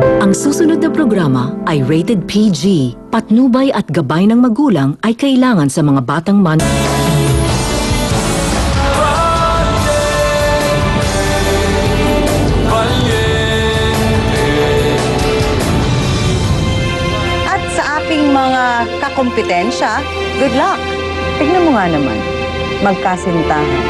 Ang susunod na programa ay rated PG. Patnubay at gabay ng magulang ay kailangan sa mga batang At sa aking mga kakompetensya, good luck. Tignan mo nga naman, magkasintahan.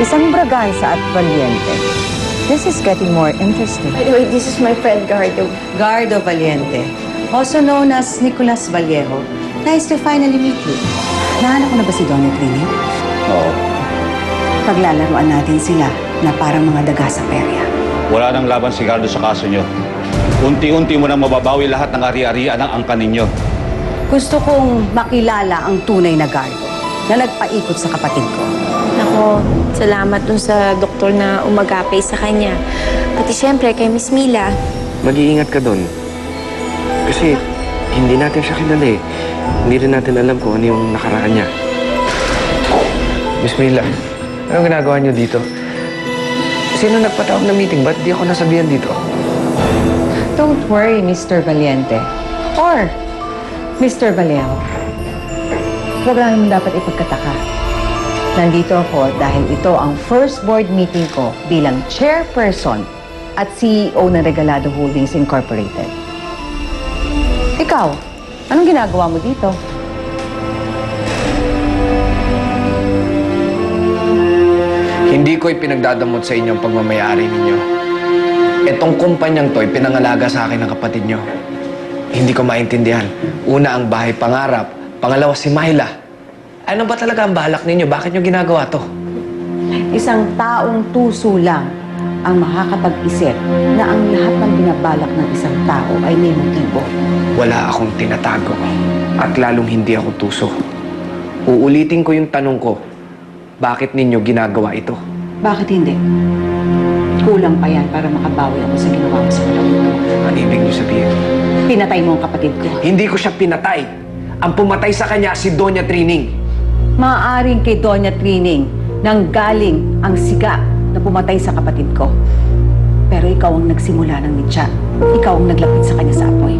Isang Braganza at Valiente. This is getting more interesting. By the way, this is my friend Gardo. Gardo Valiente, also known as Nicolas Vallejo. Nice to finally meet you. Nahanap ko na ba si Doña Trini? Oo. Paglalaruan natin sila na parang mga daga sa perya. Wala nang laban si Gardo sa kaso nyo. Unti-unti mo nang mababawi lahat ng ari-arian ng angkan ninyo. Gusto kong makilala ang tunay na Gardo na nagpaikot sa kapatid ko. Nako, salamat dun sa doktor na umagapay sa kanya. Pati siyempre kay Miss Mila. Mag-iingat ka doon. Kasi hindi natin siya kilala eh. Hindi rin natin alam kung ano yung nakaraan niya. Miss Mila, anong ginagawa niyo dito? Sino nagpatawag na meeting? Ba't di ako nasabihan dito? Don't worry, Mr. Valiente. Or Mr. Vallejo. Huwag lang mo dapat ipagkataka. Nandito ako dahil ito ang first board meeting ko bilang chairperson at CEO ng Regalado Holdings Incorporated. Ikaw, anong ginagawa mo dito? Hindi ko ipinagdadamot sa inyo ang pagmamayari ninyo. Etong kumpanyang to, pinangalaga sa akin ng kapatid nyo. Hindi ko maintindihan. Una ang bahay pangarap, pangalawa si Myla. Ano ba talaga ang balak ninyo? Bakit nyo ginagawa to? Isang taong tuso lang ang makakapag-isip na ang lahat ng binabalak ng isang tao ay may motibo. Wala akong tinatago. At lalong hindi ako tuso. Uulitin ko yung tanong ko. Bakit ninyo ginagawa ito? Bakit hindi? Kulang pa yan para makabawi ako sa ginawa mo sa kapatid ko. Ano ibig nyo sabihin? Pinatay mo ang kapatid ko. Hindi ko siya pinatay. Ang pumatay sa kanya si Doña Trining. Maaaring kay Doña Trining nang galing ang siga na pumatay sa kapatid ko. Pero ikaw ang nagsimula ng mitya. Ikaw ang naglapit sa kanya sa apoy.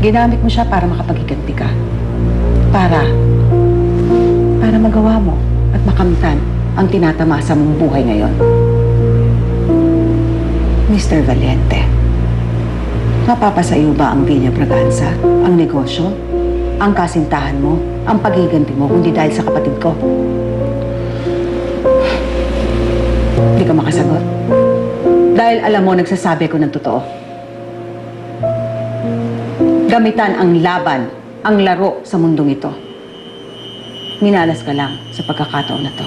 Ginamit mo siya para makapaghiganti ka. Para magawa mo at makamtan ang tinatamasa mong buhay ngayon. Mr. Valiente, mapapasayo ba ang Villa Braganza, ang negosyo, ang kasintahan mo, ang paghiganti mo, kundi dahil sa kapatid ko? Hindi ka makasagot. Dahil alam mo, nagsasabi ko ng totoo. Gamitan ang laban, ang laro sa mundong ito. Minalas ka lang sa pagkakataon na to.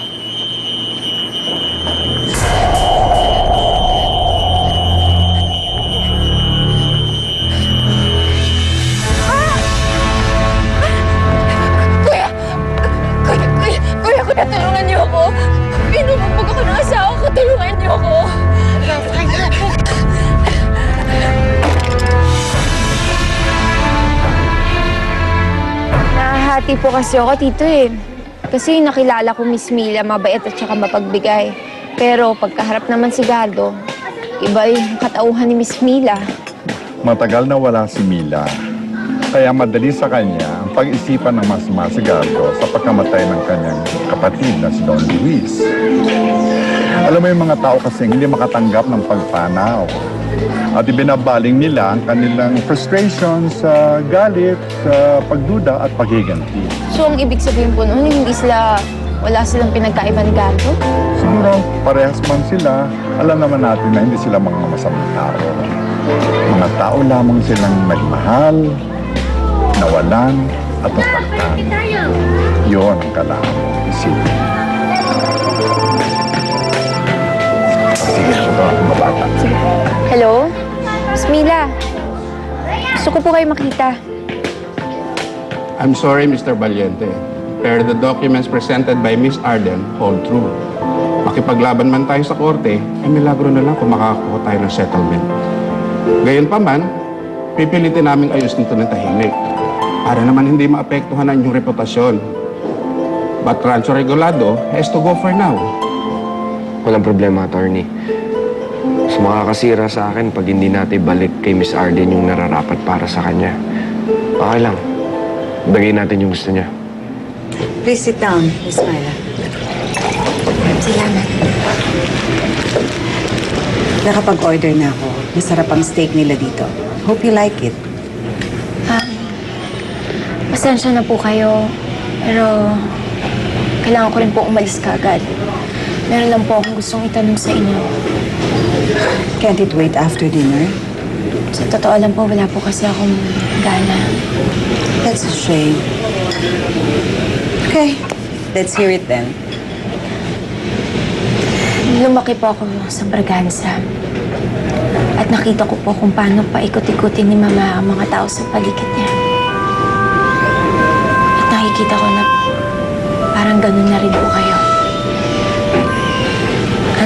Kuya, tulungan niyo ako. Pinumupog ako ng asawa ko. Tulungan niyo ako. Nahahati po kasi ako, Tito eh. Kasi nakilala ko Miss Mila, mabait at saka mapagbigay. Pero pagkaharap naman si Gardo, iba yung katauhan ni Miss Mila. Matagal na wala si Mila. Kaya madali sa kanya ang pag-isipan ng masama si Gardo sa pagkamatay ng kanyang kapatid na si Don Luis. Alam mo yung mga tao kasi hindi makatanggap ng pagpanaw. At ibinabaling nila ang kanilang frustration sa galit, sa pagduda at paghiganti. So ang ibig sabihin po noon, wala silang pinagkaiba ni Gardo? Siguro parehas man sila, alam naman natin na hindi sila mga masamang tao. Mga tao lamang silang nagmahal, nawalan at nasaktan. Yun ang kailangan mong isipin. Sige, mabata. Hello? Miss Mila, gusto ko po kayo makita. I'm sorry, Mr. Valiente, pero the documents presented by Miss Arden hold true. Makipaglaban man tayo sa korte, ay milagro na lang kung makakakuha tayo ng settlement. Gayunpaman, pipilitin namin ayos nito ng tahimik para naman hindi maapektuhan ang inyong reputasyon. But Rancho Regulado has to go for now. Walang problema, attorney. Mas makakasira sa akin pag hindi natin balik kay Miss Arden yung nararapat para sa kanya. Okay lang. Bagay natin yung gusto niya. Please sit down, Miss Myla. Salamat. Nakapag-order na ako. Masarap ang steak nila dito. Hope you like it. Pasensya na po kayo, pero kailangan ko rin po umalis kaagad. Meron lang po akong gustong itanong sa inyo. Can't it wait after dinner? Sa totoo lang po, wala po kasi akong gana. That's a shame. Okay, let's hear it then. Lumaki po ako sa Braganza. At nakita ko po kung paano paikot-ikutin ni Mama ang mga tao sa paligid niya. At nakikita ko na parang ganun na rin po kayo.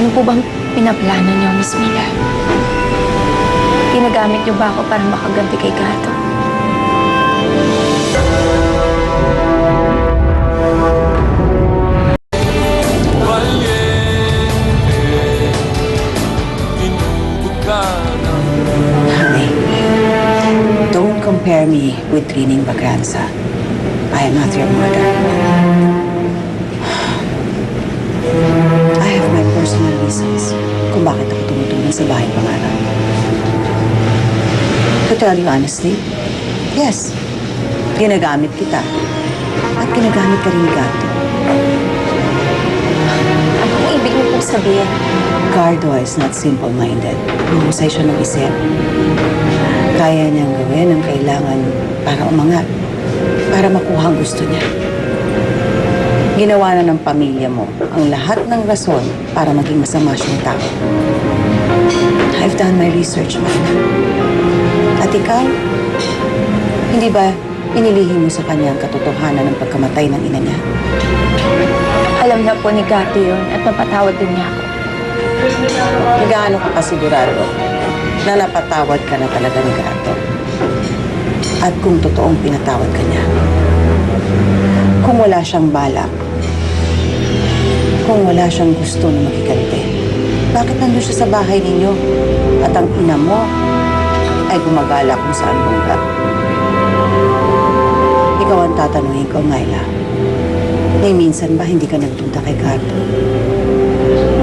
Ano po bang pinaplano niyo, Miss Mila? Ginagamit niyo ba ako para makaganti kay Gato? Honey, don't compare me with Trining Bagranza. I am not your mother. I have my personal reasons kung bakit ako tumutulong sa bahay pangarap. To tell you honestly, yes, ginagamit kita. At ginagamit ka rin ni Gato. Anong ibig niyo pong sabihin? Gardo is not simple-minded. Mahusay siya ng isip. Kaya niyang gawin ang kailangan para umangat. Para makuha ang gusto niya. Ginawa na ng pamilya mo ang lahat ng rason para maging masama siyang tao. I've done my research, Mana. At ikaw, hindi ba inilihim mo sa kanya ang katotohanan ng pagkamatay ng ina niya? Alam na po ni Gato yun at napatawad din niya ako. Gaano ka pasigurado na napatawad ka na talaga ni Gato? At kung totoong pinatawad ka niya? Kung wala siyang balak, kung wala siyang gusto na makiganti, bakit nandun siya sa bahay ninyo? At ang ina mo ay gumagala kung saan bangga. Ikaw ang tatanungin ko, Myla. May minsan ba hindi ka nagduda kay Gardo?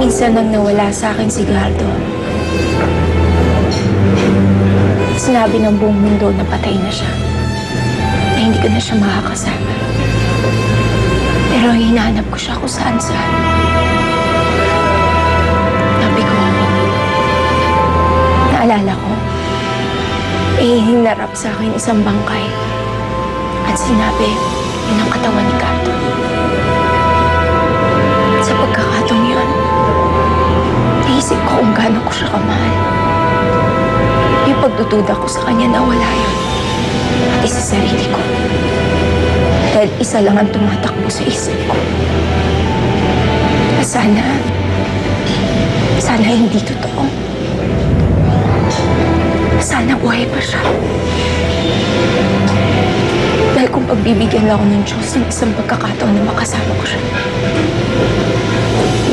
Minsan nang nawala sa akin si Gardo. Sinabi ng buong mundo na patay na siya. Na hindi ko na siya makakasama. Pero hinahanap ko siya kung saan-saan. Sabi ko, naalala ko, hinarap sa akin isang bangkay. At sinabi, yun ang katawan ni Gardo. Sa pagkakataong yun, naisip ko kung gaano ko siya kamahal. Yung pagdududa ko sa kanya na wala yun. Pati sa sarili ko. Dahil isa lang ang tumatakbo sa isip ko. Na sana hindi totoo. Sana buhay pa siya. Dahil kung pagbibigyan lang ako ng Diyos ng isang pagkakataon na makasama ko siya,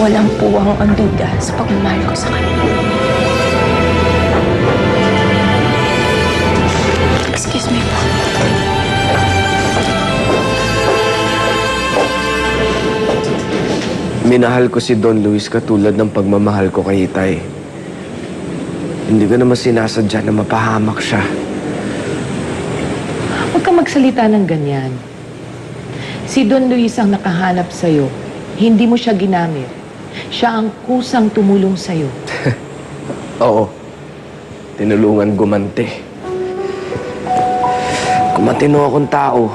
walang puwang ang duda sa pagmamahal ko sa kanya. Excuse me po. Minahal ko si Don Luis katulad ng pagmamahal ko kay Itay. Hindi ko naman sinasadya na mapahamak siya. Huwag ka magsalita ng ganyan. Si Don Luis ang nakahanap sa'yo. Hindi mo siya ginamit. Siya ang kusang tumulong sa'yo. Oo. Tinulungan gumanti. Kung matino akong tao,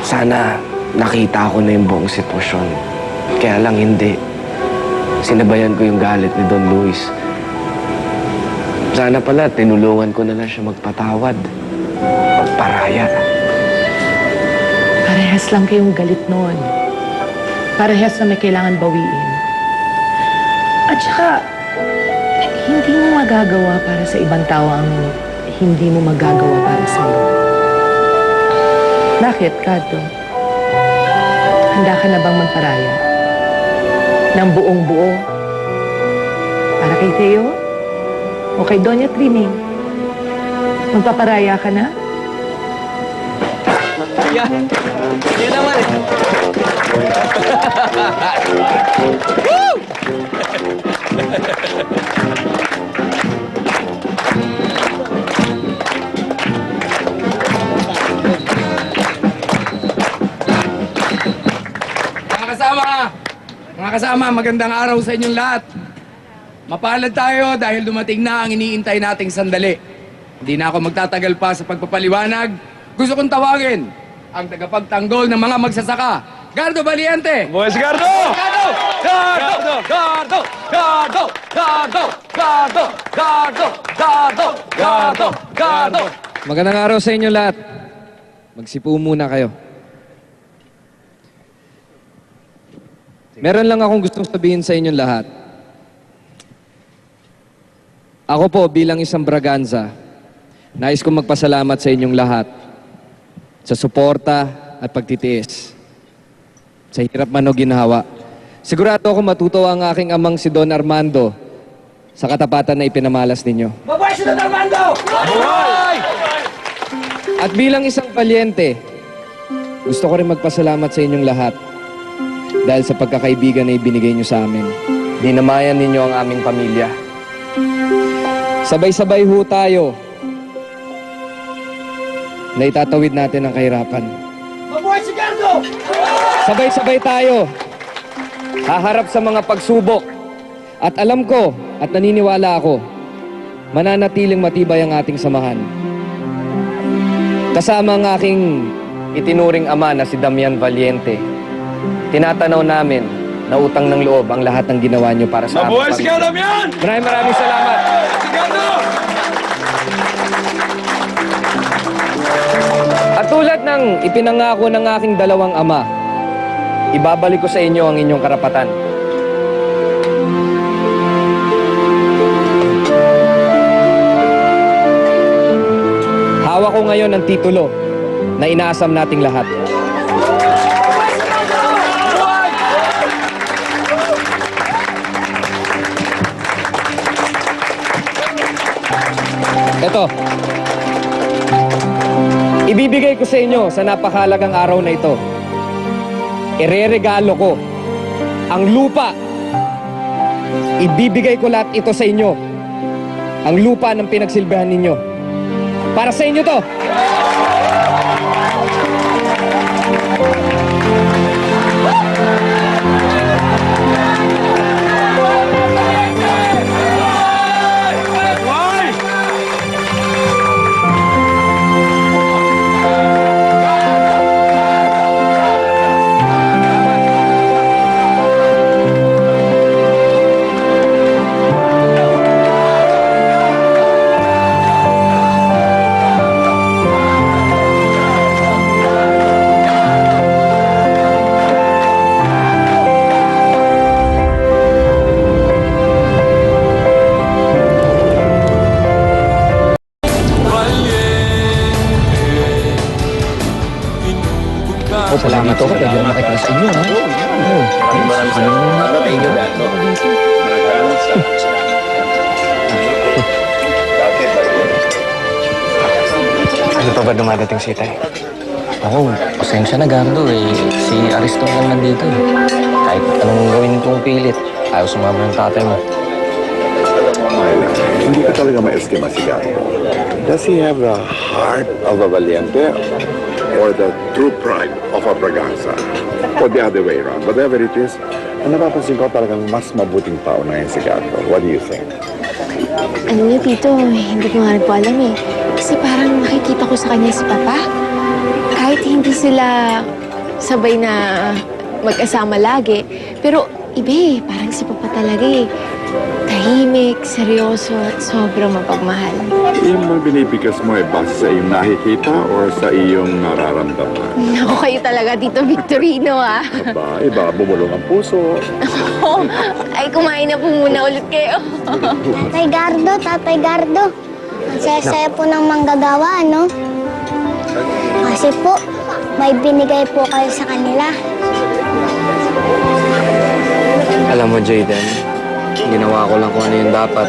sana nakita ko na yung buong sitwasyon. Kaya lang hindi. Sinabayan ko yung galit ni Don Luis. Sana pala, tinulungan ko na lang siya magpatawad. Magparaya. Parehas lang kayong galit noon. Parehas na may kailangan bawiin. At saka, hindi mo magagawa para sa ibang tao ang hindi mo magagawa para sa'yo. Bakit, Kato? Handa ka na bang magparaya? Ng buong buo? Para kay Theo? O kay Doña Trining. Magpaparaya ka na? Yan naman eh. Mga kasama, magandang araw sa inyong lahat. Mapalad tayo dahil dumating na ang iniintay nating sandali. Hindi na ako magtatagal pa sa pagpapaliwanag. Gusto kong tawagin ang tagapagtanggol ng mga magsasaka. Gardo Valiente! Boys Gardo! Gardo! Gardo! Gardo! Gardo! Gardo! Gardo! Gardo! Gardo! Gardo! Gardo! Magandang araw sa inyo lahat. Magsipo muna kayo. Meron lang akong gustong sabihin sa inyong lahat. Ako po bilang isang Braganza, nais kong magpasalamat sa inyong lahat sa suporta at pagtitiis sa hirap man o ginhawa. Sigurado ako matutuwa ang aking amang si Don Armando sa katapatan na ipinamalas ninyo. Mabuhay si Don Armando! Mabuhay! At bilang isang Valiente, gusto ko rin magpasalamat sa inyong lahat dahil sa pagkakaibigan na ibinigay nyo sa amin. Dinamayan ninyo ang aming pamilya. Sabay-sabay ho tayo na itatawid natin ang kahirapan. Mabuhay si Gardo! Sabay-sabay tayo haharap sa mga pagsubok. At alam ko at naniniwala ako, mananatiling matibay ang ating samahan. Kasama ang aking itinuring ama na si Damian Valiente, tinatanaw namin na utang ng loob ang lahat ng ginawa nyo para sa Mabuhay aming si pamilya. Gardo yan! Maraming salamat. Si Gardo! At tulad ng ipinangako ng aking dalawang ama, ibabalik ko sa inyo ang inyong karapatan. Hawak ko ngayon ang titulo na inaasam nating lahat. Ito. Ibibigay ko sa inyo sa napakahalagang araw na ito. Ireregalo ko ang lupa. Ibibigay ko lahat ito sa inyo. Ang lupa ng pinagsilbihan ninyo. Para sa inyo to. Salamat ako, pwede na makikita sa inyo, ha? Ano pa ba dumadating si Itay? Ako, pasensya na, Gardo eh. Si Ariston lang nandito eh. Kahit anong gawin kong pilit, ayaw sumama ng tatay mo. Hindi ko talaga ma-estima si Gardo. Does he have the heart of a Valiente or the true pride of a Braganza? Or the other way around? Whatever it is, ang napapansin ko talagang mas mabuting tao na yun si Gardo. What do you think? Ano niya, Tito, hindi ko nga rin po alam eh. Kasi parang nakikita ko sa kanya si Papa. Kahit hindi sila sabay na mag-asama lagi, pero iba eh, parang si Papa talaga eh. Tahimik, seryoso, at sobrang mapagmahal. Yung mga binibigas mo ay base sa iyong nakikita or sa iyong nararamdaman? Naku, kayo talaga, Tito Victorino ah. Aba, iba, bumulong ang puso. Ay, kumain na po muna ulit kayo. Tatay Gardo. Ang saya-saya po ng manggagawa, no? Kasi po, may binigay po kayo sa kanila. Alam mo, Jayden, ginawa ko lang kung ano yung dapat.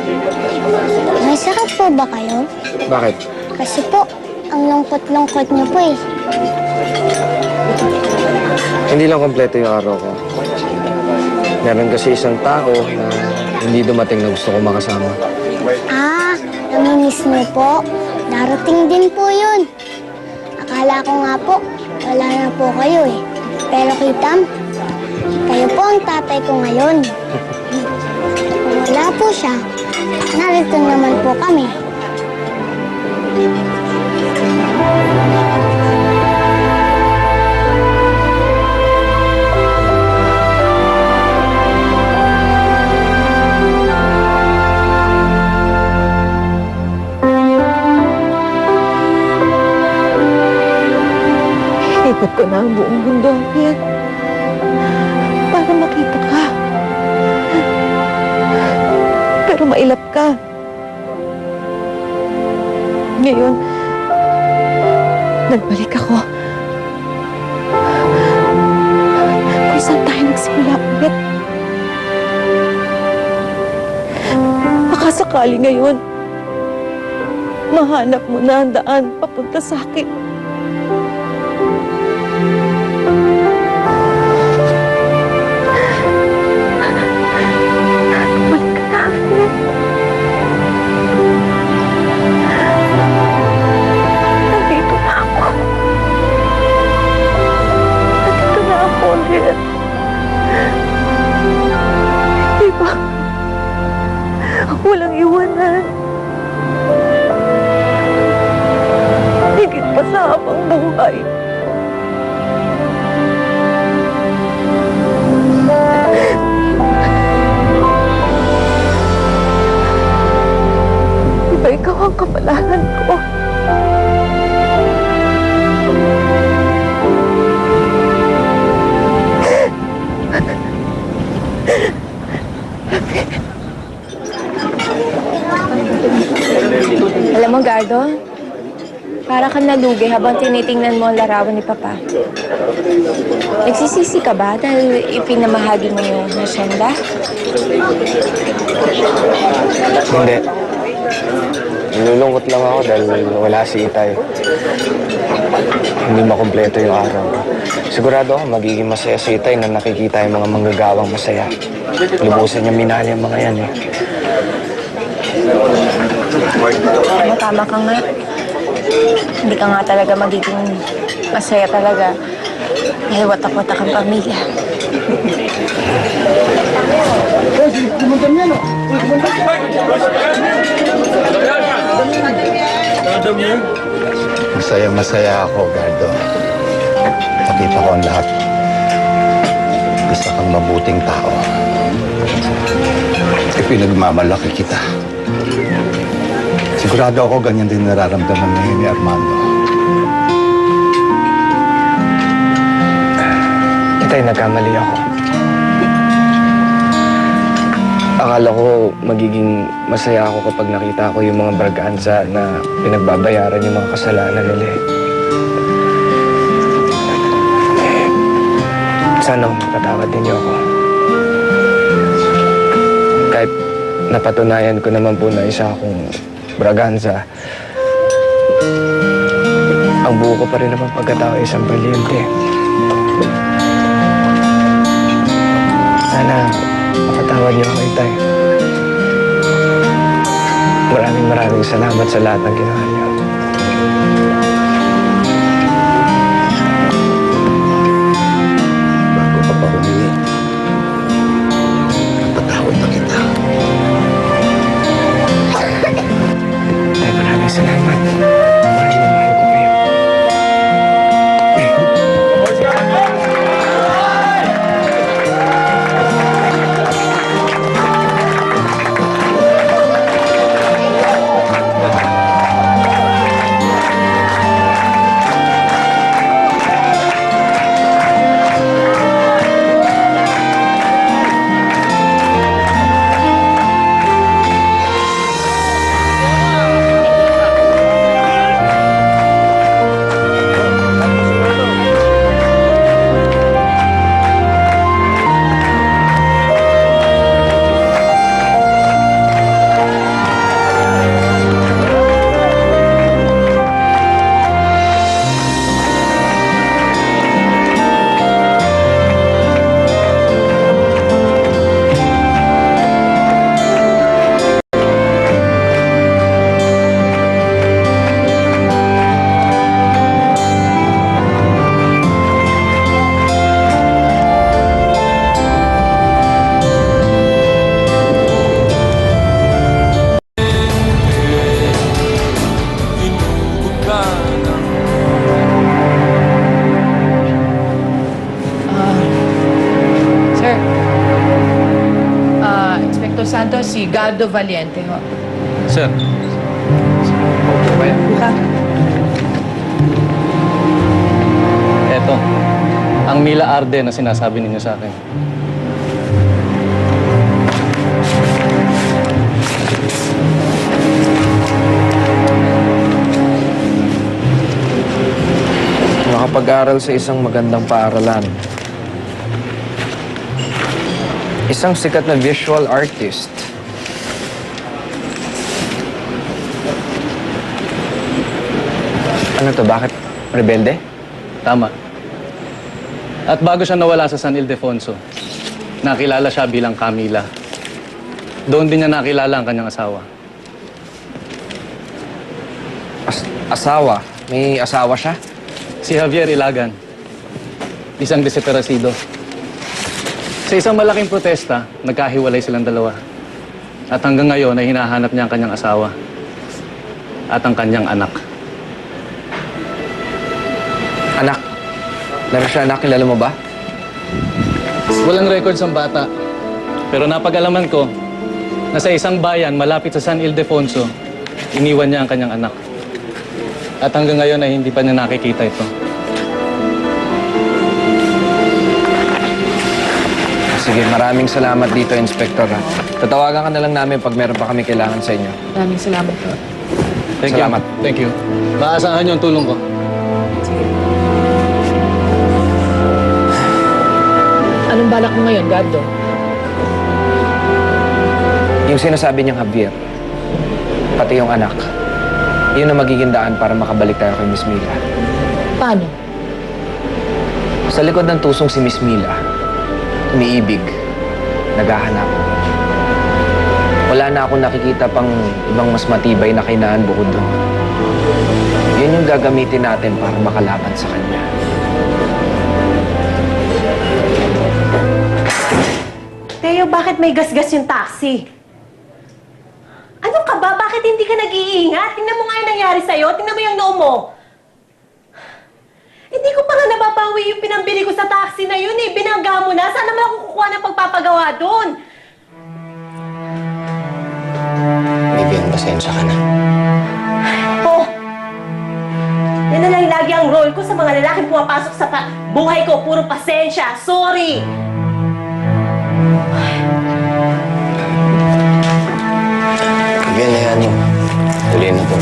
May May sakit po ba kayo? Bakit? Kasi po, ang lungkot-lungkot niyo po eh. Hindi lang kompleto yung araw ko. Meron kasi isang tao na hindi dumating na gusto ko makasama. Ah, namimiss niyo po. Darating din po yun. Akala ko nga po, wala na po kayo eh. Pero Kitam, kayo po ang tatay ko ngayon. Kung wala po siya, narito naman po kami. Ikot ko na ang buong mundo, Piet. Para makita ka. Pero mailap ka. Ngayon, nagbalik ako. Kung saan tayo nagsimula ulit. Baka sakali ngayon, mahanap mo na ang daan papunta sa akin. Nandito na ako. Nandito na ako ulit. Di ba? Walang iwanan. Higit pa sa habang buhay. Diba ikaw ang kapalaran ko? Alam mo, Gardo, para kang nalugi habang tinitingnan mo ang larawan ni Papa. Nagsisisi ka ba dahil ipinamahagi mo yung hasyenda? Hindi. Nilulungkot lang ako dahil wala si Itay. Hindi makumpleto yung araw ko. Sigurado ako magiging masaya si Itay na nakikita yung mga manggagawang masaya. Lubusan niya minahal yung mga yan eh. Tama ka nga. Hindi ka nga talaga magiging masaya talaga. Dahil watak-watak ang pamilya. Masaya ako, Gardo. Nakita ko ang lahat. Isa kang mabuting tao. Ipinagmamalaki kita. Sigurado ako ganyan din nararamdaman ngayon ni Armando. Itay, nagkamali ako. Akala ko magiging masaya ako kapag nakita ko yung mga braganza na pinagbabayaran yung mga kasalanan nila eh. Sana mapatawad din niyo ako. Kahit napatunayan ko naman po na isa akong braganza, ang buo ko pa rin naman pagkatao ay isang Valiente. Sana mapatawad niyo ako, Itay. Maraming salamat sa lahat ng ginawa niyo. Bago ka pa humingi, patawad na kita. Itay, maraming salamat. Mahal na mahal ko kayo. Gardo Valiente, ho. Sir, Buka. eto. Ang Mila Arden na sinasabi ninyo sa akin. Nakapag-aral sa isang magandang paaralan. Isang sikat na visual artist. Ano to? Bakit rebelde? Tama. At bago siya nawala sa San Ildefonso, nakilala siya bilang Camila. Doon din niya nakilala ang kanyang asawa. Asawa? May asawa siya? Si Javier Ilagan, isang desesperasido. Sa isang malaking protesta, nagkahiwalay silang dalawa. At hanggang ngayon ay hinahanap niya ang kanyang asawa at ang kanyang anak. Anak? Meron siya anak? Kilala mo ba? Walang records ang bata. Pero napag-alaman ko na sa isang bayan malapit sa San Ildefonso, iniwan niya ang kanyang anak. At hanggang ngayon ay hindi pa niya nakikita ito. Sige, maraming salamat dito, Inspector. Tatawagan ka na lang namin pag meron pa kami kailangan sa inyo. Maraming salamat po. Salamat. Thank you. Maasahan niyo ang tulong ko. Anong balak mo ngayon, Gardo? Yung sinasabi niyang Javier, pati yung anak, yun ang magiging daan para makabalik tayo kay Miss Mila. Paano? Sa likod ng tusong si Miss Mila, umiibig, naghahanap. Wala na akong nakikita pang ibang mas matibay na kainaan bukod doon. Yun yung gagamitin natin para makalaban sa kanya. Teo, bakit may gasgas yung taxi? Ano ka ba? Bakit hindi ka nag-iingat? Tingnan mo nga yung nangyari sa'yo. Tingnan mo yung noo mo. Hindi ko pa nga nababawi yung pinambili ko sa taxi na yun eh. Binangga mo na. Sana naman ako kukuha ng pagpapagawa doon. Vivian, pasensya ka na. Oh! Yan na lang lagi ang role ko sa mga lalaking pumapasok sa buhay ko. Puro pasensya. Sorry! Vivian, hayaan niyo. Tuloy na to.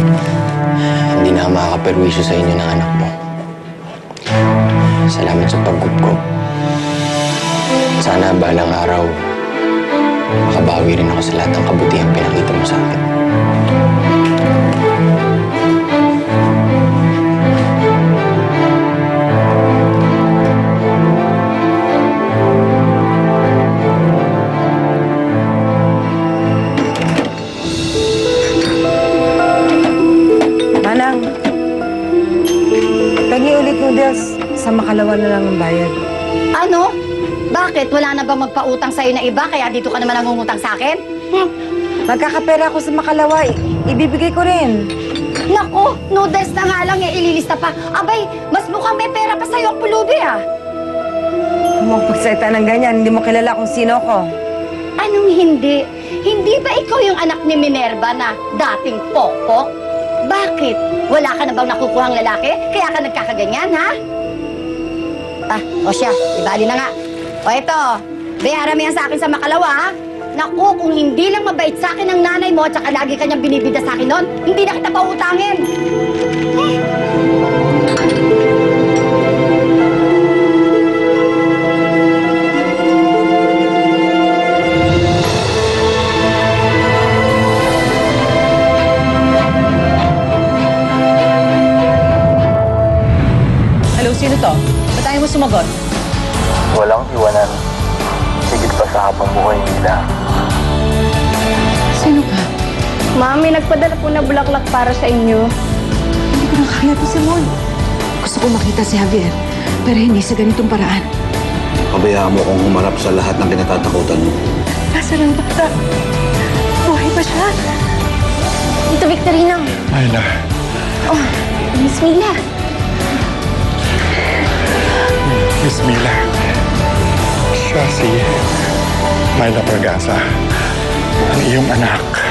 Hindi na makakaperwisyo sa inyo ng anak mo. Salamat sa pagkup-kup. Sana balang araw, makabawi rin ako sa lahat ng kabutihang pinakita mo sa akin. Manang, pengi ulit noodles. Sa Makalawa na lang ang bayad. Ano? Bakit? Wala na bang magpautang sa'yo na iba kaya dito ka naman nangungutang sa akin? Magkakapera ako sa Makalawa. Ibibigay ko rin. Naku, noodles na nga lang ililista pa. Abay, mas mukhang may pera pa sa'yo ang pulubi ah. Huwag mong pagsalita ng ganyan. Hindi mo kilala kung sino ko. Anong hindi? Hindi ba ikaw yung anak ni Minerva na dating pokpok? Bakit? Wala ka na bang nakukuhang lalaki? Kaya ka nagkakaganyan, ha? O siya, ibali na nga. O ito, bayaran mo yan sa akin sa Makalawa, ha? Naku, kung hindi lang mabait sa akin ang nanay mo at saka lagi kanyang binibida sa akin noon, hindi na kita pautangin. Hello, sino to? Ba't ayaw mo sumagot? Walang iwanan. Sigit pa sa habang buhay nila. Sino ka? Mami, nagpadala po na bulaklak para sa inyo. Hindi ko na kaya to, Simon. Gusto ko makita si Javier, pero hindi sa ganitong paraan. Pabayaan mo kung humarap sa lahat ng kinatatakutan mo. Nasaan ang bata? Buhay pa siya? Ito, Victorino. Myla, Oh, Miss Mila. Miss Mila. Siya si Myla Pergasa. ang iyong anak.